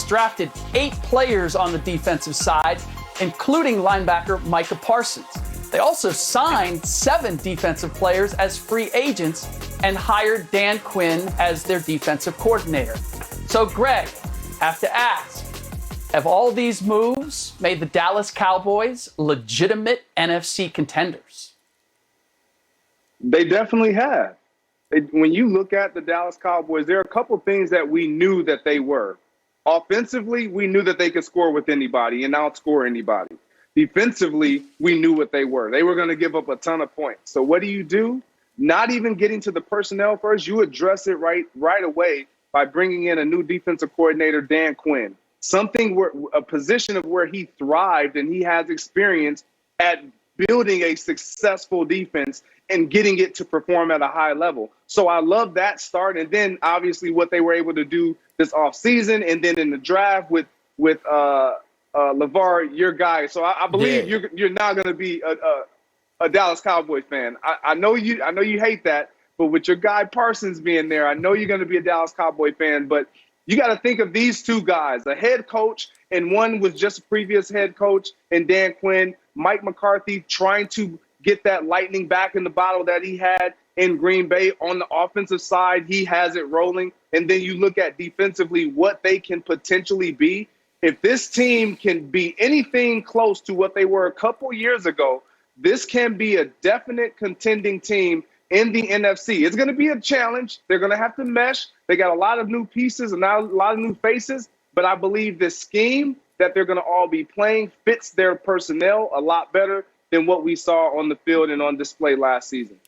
drafted 8 players on the defensive side, including linebacker Micah Parsons. They also signed 7 defensive players as free agents and hired Dan Quinn as their defensive coordinator. So, Greg, have to ask, have all these moves made the Dallas Cowboys legitimate NFC contenders? They definitely have. When you look at the Dallas Cowboys, there are a couple things that we knew that they were. Offensively, we knew that they could score with anybody and outscore anybody. Defensively, we knew what they were. They were going to give up a ton of points. So what do? Not even getting to the personnel first, you address it right away by bringing in a new defensive coordinator, Dan Quinn. A position of where he thrived and he has experience at building a successful defense and getting it to perform at a high level. So I love that start. And then obviously what they were able to do this offseason and then in the draft with LeVar, your guy. So I believe you're now going to be a Dallas Cowboys fan. I know you hate that, but with your guy Parsons being there, I know you're going to be a Dallas Cowboy fan. But you got to think of these two guys, a head coach, and one was just a previous head coach, and Dan Quinn, Mike McCarthy, trying to get that lightning back in the bottle that he had in Green Bay. On the offensive side, he has it rolling. And then you look at defensively what they can potentially be. If this team can be anything close to what they were a couple years ago, this can be a definite contending team in the NFC. It's going to be a challenge. They're going to have to mesh. They got a lot of new pieces and now a lot of new faces. But I believe this scheme that they're going to all be playing fits their personnel a lot better than what we saw on the field and on display last season.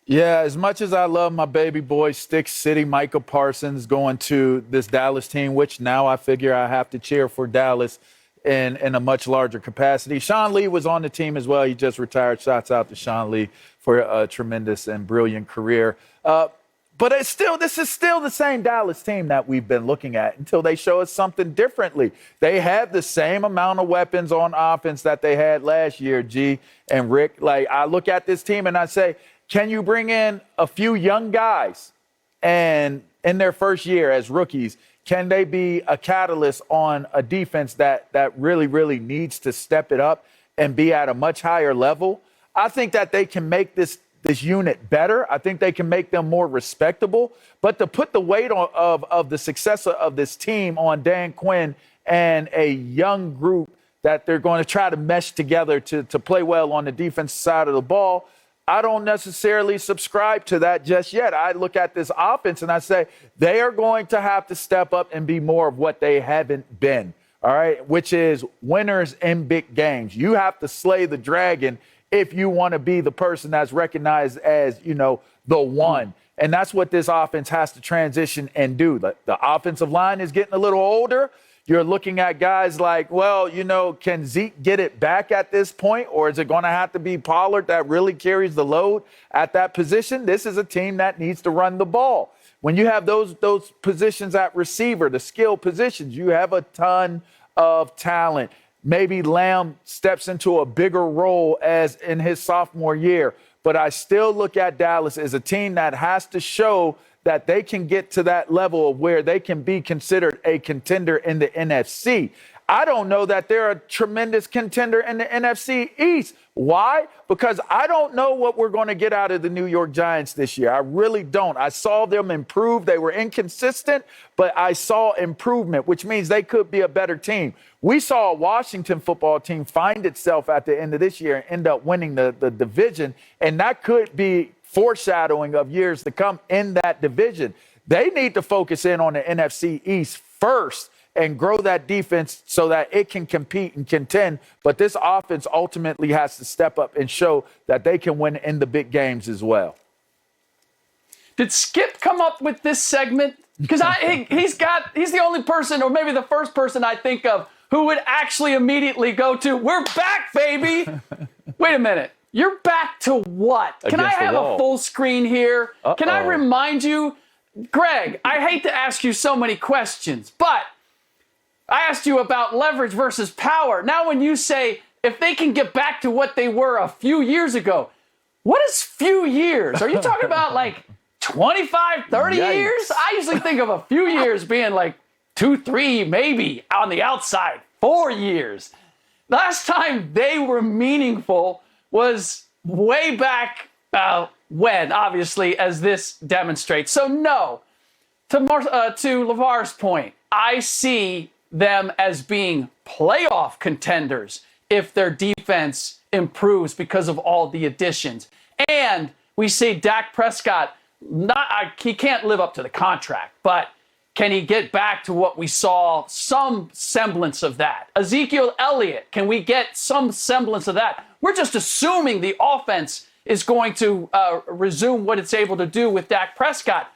Yeah, as much as I love my baby boy, Stick City, Micah Parsons going to this Dallas team, which now I figure I have to cheer for Dallas in a much larger capacity. Sean Lee was on the team as well. He just retired. Shouts out to Sean Lee for a tremendous and brilliant career. But this is still the same Dallas team that we've been looking at until they show us something differently. They have the same amount of weapons on offense that they had last year, G and Rick. Like, I look at this team and I say, can you bring in a few young guys and in their first year as rookies, can they be a catalyst on a defense that really, really needs to step it up and be at a much higher level? I think that they can make this unit better. I think they can make them more respectable. But to put the weight of the success of this team on Dan Quinn and a young group that they're going to try to mesh together to play well on the defensive side of the ball, I don't necessarily subscribe to that just yet. I look at this offense and I say they are going to have to step up and be more of what they haven't been, all right, which is winners in big games. You have to slay the dragon if you want to be the person that's recognized as, the one. And that's what this offense has to transition and do. The offensive line is getting a little older. You're looking at guys like, can Zeke get it back at this point? Or is it going to have to be Pollard that really carries the load at that position? This is a team that needs to run the ball. When you have those positions at receiver, the skill positions, you have a ton of talent. Maybe Lamb steps into a bigger role as in his sophomore year. But I still look at Dallas as a team that has to show that they can get to that level of where they can be considered a contender in the NFC. I don't know that they're a tremendous contender in the NFC East. Why? Because I don't know what we're going to get out of the New York Giants this year. I really don't. I saw them improve. They were inconsistent, but I saw improvement, which means they could be a better team. We saw a Washington football team find itself at the end of this year and end up winning the division, and that could be foreshadowing of years to come in that division. They need to focus in on the NFC East first and grow that defense so that it can compete and contend. But this offense ultimately has to step up and show that they can win in the big games as well. Did Skip come up with this segment? Because he's the only person, or maybe the first person I think of, who would actually immediately go to, "We're back, baby." Wait a minute. You're back to what? Can I have a full screen here? Uh-oh. Can I remind you, Greg, I hate to ask you so many questions, but I asked you about leverage versus power. Now when you say, if they can get back to what they were a few years ago, what is few years? Are you talking about like 25, 30 years? I usually think of a few years being like 2, 3, maybe on the outside, 4 years. Last time they were meaningful was way back when, obviously, as this demonstrates. So no, to LeVar's point, I see them as being playoff contenders if their defense improves because of all the additions. And we see Dak Prescott, he can't live up to the contract, but can he get back to what we saw, some semblance of that? Ezekiel Elliott, can we get some semblance of that? We're just assuming the offense is going to resume what it's able to do with Dak Prescott.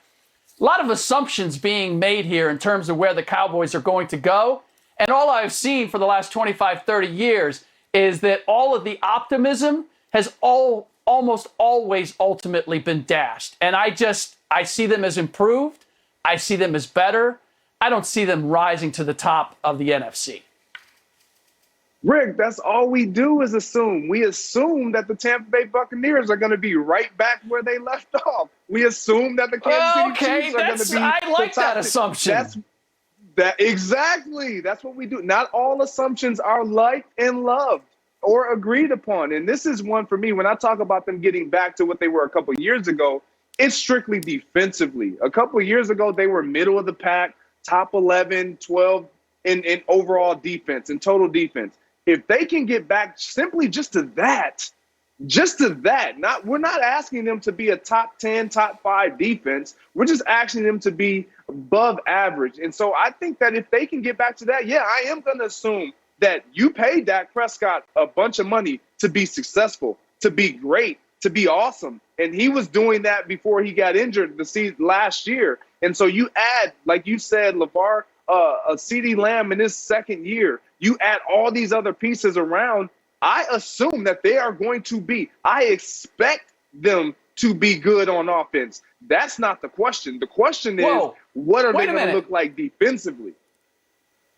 A lot of assumptions being made here in terms of where the Cowboys are going to go. And all I've seen for the last 25, 30 years is that all of the optimism has almost always ultimately been dashed. And I see them as improved. I see them as better. I don't see them rising to the top of the NFC. Rick, that's all we do is assume. We assume that the Tampa Bay Buccaneers are going to be right back where they left off. We assume that the Kansas City Chiefs are going to be. I like that assumption. Exactly. That's what we do. Not all assumptions are liked and loved or agreed upon. And this is one for me. When I talk about them getting back to what they were a couple of years ago, it's strictly defensively. A couple of years ago, they were middle of the pack, top 11, 12 in overall defense and total defense. If they can get back simply just to that, we're not asking them to be a top 10, top 5 defense. We're just asking them to be above average. And so I think that if they can get back to that, yeah, I am going to assume that you paid Dak Prescott a bunch of money to be successful, to be great, to be awesome. And he was doing that before he got injured the season last year. And so you add, like you said, LeVar, a CeeDee Lamb in his second year, you add all these other pieces around, I assume that they are going to be, I expect them to be good on offense. That's not the question. The question is, what are they going to look like defensively?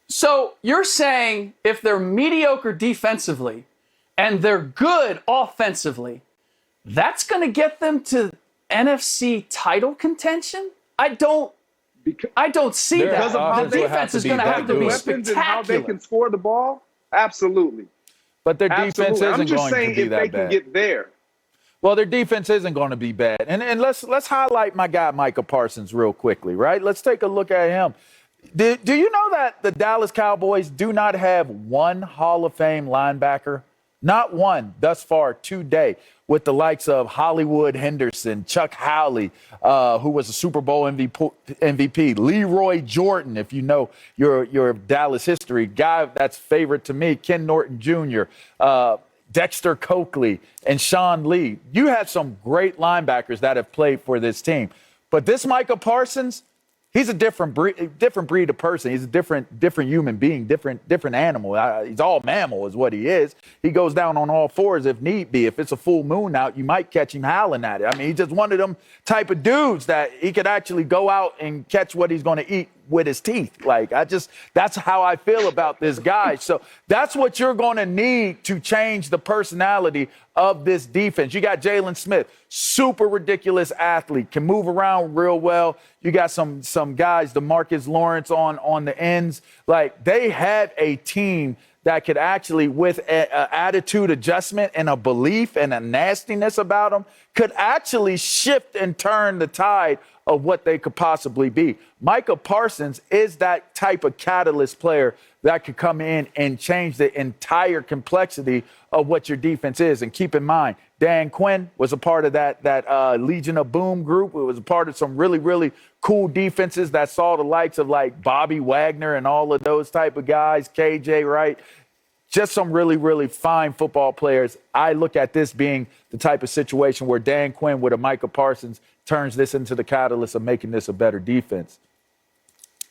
So you're saying if they're mediocre defensively and they're good offensively, that's going to get them to NFC title contention? I don't see that. The defense is going to have to be spectacular. And how they can score the ball? Absolutely. But their defense isn't going to be that bad. I'm just saying if they can get there. Well, their defense isn't going to be bad. And let's highlight my guy Micah Parsons real quickly, right? Let's take a look at him. Do you know that the Dallas Cowboys do not have one Hall of Fame linebacker? Not one thus far today, with the likes of Hollywood Henderson, Chuck Howley, who was a Super Bowl MVP, Leroy Jordan, if you know your Dallas history, guy that's favorite to me, Ken Norton Jr., Dexter Coakley, and Sean Lee. You have some great linebackers that have played for this team. But this Micah Parsons, he's a different breed of person. He's a different human being, different animal. He's all mammal is what he is. He goes down on all fours if need be. If it's a full moon out, you might catch him howling at it. I mean, he's just one of them type of dudes that he could actually go out and catch what he's going to eat with his teeth. Like, that's how I feel about this guy. So that's what you're going to need to change the personality of this defense. You got Jalen Smith, super ridiculous athlete, can move around real well. You got some guys, DeMarcus Lawrence on the ends. Like, they have a team that could actually, with an attitude adjustment and a belief and a nastiness about them, could actually shift and turn the tide of what they could possibly be. Micah Parsons is that type of catalyst player that could come in and change the entire complexity of what your defense is. And keep in mind, Dan Quinn was a part of that Legion of Boom group. It was a part of some really, really cool defenses that saw the likes of like Bobby Wagner and all of those type of guys, KJ Wright. Just some really, really fine football players. I look at this being the type of situation where Dan Quinn with a Micah Parsons turns this into the catalyst of making this a better defense.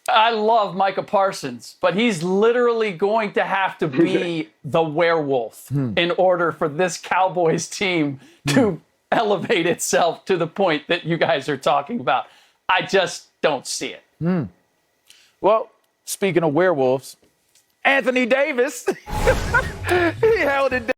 I love Micah Parsons, but he's literally going to have to be the werewolf in order for this Cowboys team to elevate itself to the point that you guys are talking about. I just don't see it. Well, speaking of werewolves, Anthony Davis, he held it down.